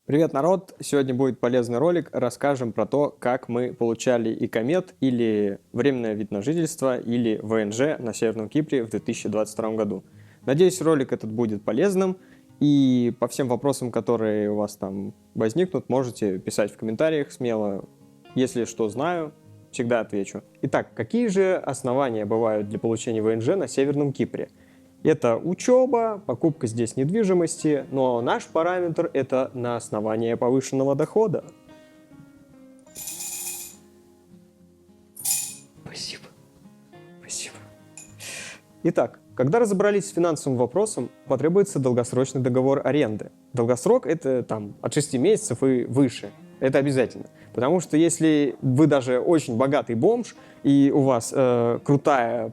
Привет, народ! Сегодня будет полезный ролик. Расскажем про то, как мы получали икомет или временный вид на жительство или ВНЖ на Северном Кипре в 2022 году. Надеюсь, ролик этот будет полезным. И по всем вопросам, которые у вас там возникнут, можете писать в комментариях смело. Если что знаю, всегда отвечу. Итак, какие же основания бывают для получения ВНЖ на Северном Кипре? Это учеба, покупка здесь недвижимости, но наш параметр – это на основании повышенного дохода. Спасибо. Спасибо. Итак, когда разобрались с финансовым вопросом, потребуется долгосрочный договор аренды. Долгосрок – это там от 6 месяцев и выше. Это обязательно. Потому что если вы даже очень богатый бомж, и у вас крутая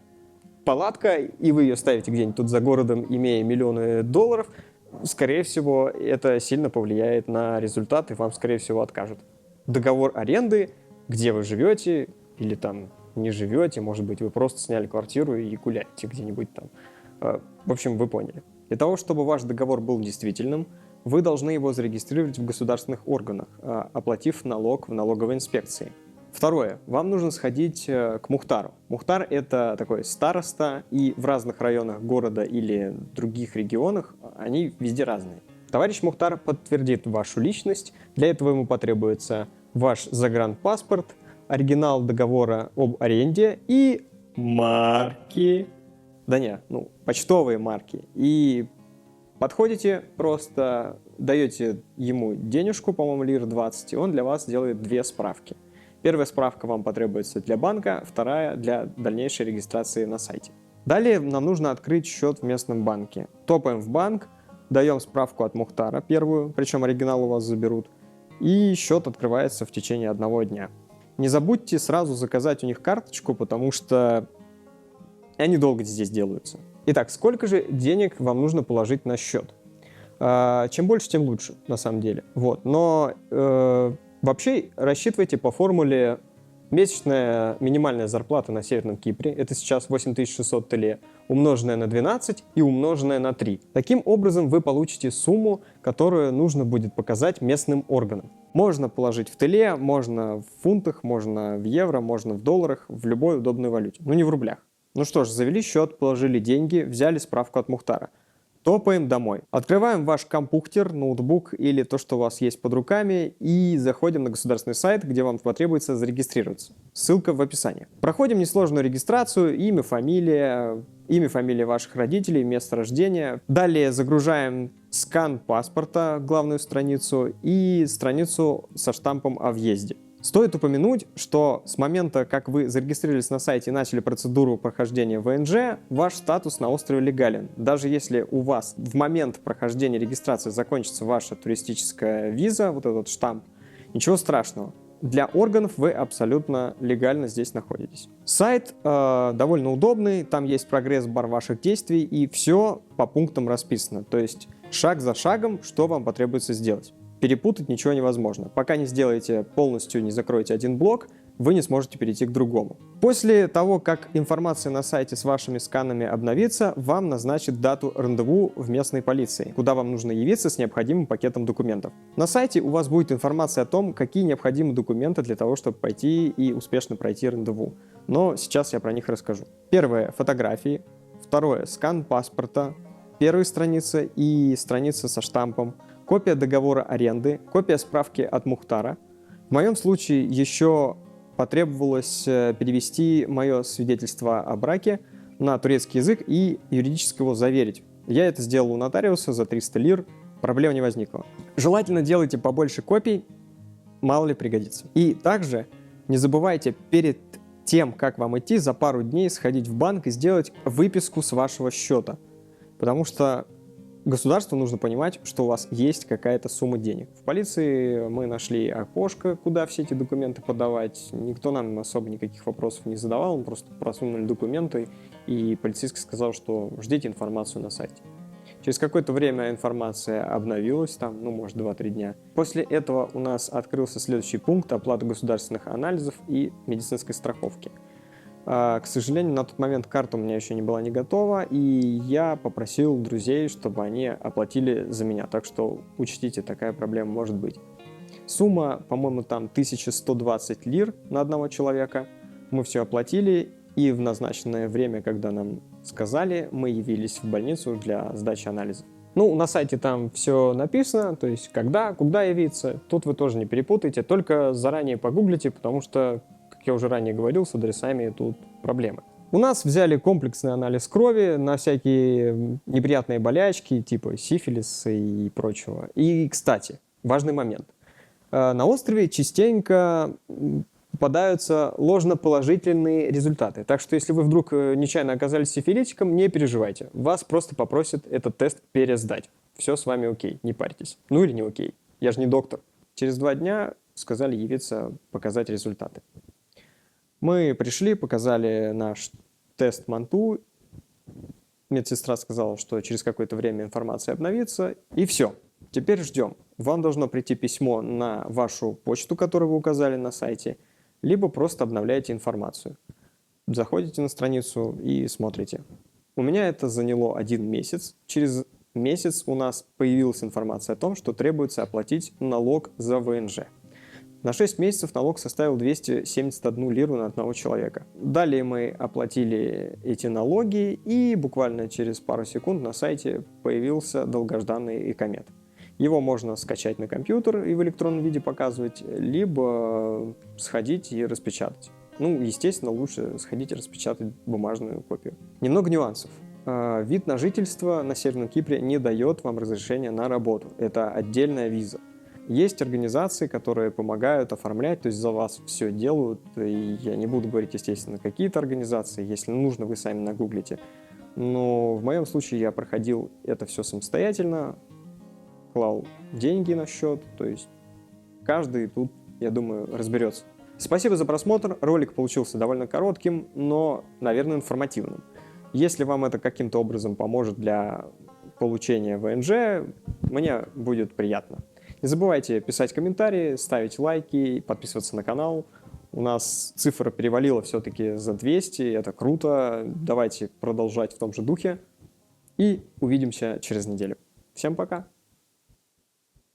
палатка, и вы ее ставите где-нибудь тут за городом, имея миллионы долларов, скорее всего, это сильно повлияет на результат, и вам, скорее всего, откажут. Договор аренды, где вы живете, или там не живете, может быть, вы просто сняли квартиру и гуляете где-нибудь там. В общем, вы поняли. Для того, чтобы ваш договор был действительным, вы должны его зарегистрировать в государственных органах, оплатив налог в налоговой инспекции. Второе. Вам нужно сходить к Мухтару. Мухтар – это такой староста, и в разных районах города или других регионах они везде разные. Товарищ Мухтар подтвердит вашу личность. Для этого ему потребуется ваш загранпаспорт, оригинал договора об аренде и марки. Да не, почтовые марки. И подходите, просто даете ему денежку, по-моему, лир 20, и он для вас делает две справки. Первая справка вам потребуется для банка, вторая для дальнейшей регистрации на сайте. Далее нам нужно открыть счет в местном банке. Топаем в банк, даем справку от Мухтара первую, причем оригинал у вас заберут, и счет открывается в течение одного дня. Не забудьте сразу заказать у них карточку, потому что они долго здесь делаются. Итак, сколько же денег вам нужно положить на счет? Чем больше, тем лучше, на самом деле. Но вообще рассчитывайте по формуле месячная минимальная зарплата на Северном Кипре, это сейчас 8600 теле, умноженная на 12 и умноженная на 3. Таким образом вы получите сумму, которую нужно будет показать местным органам. Можно положить в теле, можно в фунтах, можно в евро, можно в долларах, в любой удобной валюте, но не в рублях. Ну что ж, завели счет, положили деньги, взяли справку от Мухтара. Топаем домой. Открываем ваш компьютер, ноутбук или то, что у вас есть под руками, и заходим на государственный сайт, где вам потребуется зарегистрироваться. Ссылка в описании. Проходим несложную регистрацию, имя, фамилия ваших родителей, место рождения. Далее загружаем скан паспорта, главную страницу, и страницу со штампом о въезде. Стоит упомянуть, что с момента, как вы зарегистрировались на сайте и начали процедуру прохождения ВНЖ, ваш статус на острове легален. Даже если у вас в момент прохождения регистрации закончится ваша туристическая виза, вот этот штамп, ничего страшного. Для органов вы абсолютно легально здесь находитесь. Сайт довольно удобный, там есть прогресс-бар ваших действий, и все по пунктам расписано. То есть шаг за шагом, что вам потребуется сделать. Перепутать ничего невозможно. Пока не сделаете полностью, не закроете один блок, вы не сможете перейти к другому. После того, как информация на сайте с вашими сканами обновится, вам назначат дату рандеву в местной полиции, куда вам нужно явиться с необходимым пакетом документов. На сайте у вас будет информация о том, какие необходимы документы для того, чтобы пойти и успешно пройти рандеву. Но сейчас я про них расскажу. Первое – фотографии. Второе – скан паспорта. Первая страница и страница со штампом. Копия договора аренды, копия справки от Мухтара. В моем случае еще потребовалось перевести мое свидетельство о браке на турецкий язык и юридически его заверить. Я это сделал у нотариуса за 300 лир, проблем не возникло. Желательно делайте побольше копий, мало ли пригодится. И также не забывайте перед тем, как вам идти, за пару дней сходить в банк и сделать выписку с вашего счета. Потому что государству нужно понимать, что у вас есть какая-то сумма денег. В полиции мы нашли окошко, куда все эти документы подавать. Никто нам особо никаких вопросов не задавал, мы просто просунули документы, и полицейский сказал, что ждите информацию на сайте. Через какое-то время информация обновилась, может 2-3 дня. После этого у нас открылся следующий пункт – оплата государственных анализов и медицинской страховки. К сожалению, на тот момент карта у меня еще не была не готова, и я попросил друзей, чтобы они оплатили за меня. Так что учтите, такая проблема может быть. Сумма, по-моему, там 1120 лир на одного человека. Мы все оплатили, и в назначенное время, когда нам сказали, мы явились в больницу для сдачи анализа. Ну, на сайте там все написано, то есть куда явиться. Тут вы тоже не перепутайте, только заранее погуглите, потому что, как я уже ранее говорил, с адресами тут проблемы. У нас взяли комплексный анализ крови на всякие неприятные болячки, типа сифилиса и прочего. И, кстати, важный момент. На острове частенько попадаются ложноположительные результаты. Так что если вы вдруг нечаянно оказались сифилитиком, не переживайте. Вас просто попросят этот тест пересдать. Все с вами окей, не парьтесь. Ну или не окей. Я же не доктор. Через 2 дня сказали явиться, показать результаты. Мы пришли, показали наш тест МАНТУ. Медсестра сказала, что через какое-то время информация обновится. И все. Теперь ждем. Вам должно прийти письмо на вашу почту, которую вы указали на сайте, либо просто обновляете информацию. Заходите на страницу и смотрите. У меня это заняло 1 месяц. Через месяц у нас появилась информация о том, что требуется оплатить налог за ВНЖ. На 6 месяцев налог составил 271 лиру на одного человека. Далее мы оплатили эти налоги, и буквально через пару секунд на сайте появился долгожданный икомет. Его можно скачать на компьютер и в электронном виде показывать, либо сходить и распечатать. Ну, естественно, лучше сходить и распечатать бумажную копию. Немного нюансов. Вид на жительство на Северном Кипре не дает вам разрешения на работу. Это отдельная виза. Есть организации, которые помогают оформлять, то есть за вас все делают. И я не буду говорить, естественно, какие-то организации. Если нужно, вы сами нагуглите. Но в моем случае я проходил это все самостоятельно, клал деньги на счет, то есть каждый тут, я думаю, разберется. Спасибо за просмотр, ролик получился довольно коротким, но, наверное, информативным. Если вам это каким-то образом поможет для получения ВНЖ, мне будет приятно. Не забывайте писать комментарии, ставить лайки, подписываться на канал. У нас цифра перевалила все-таки за 200, это круто. Давайте продолжать в том же духе. И увидимся через неделю. Всем пока!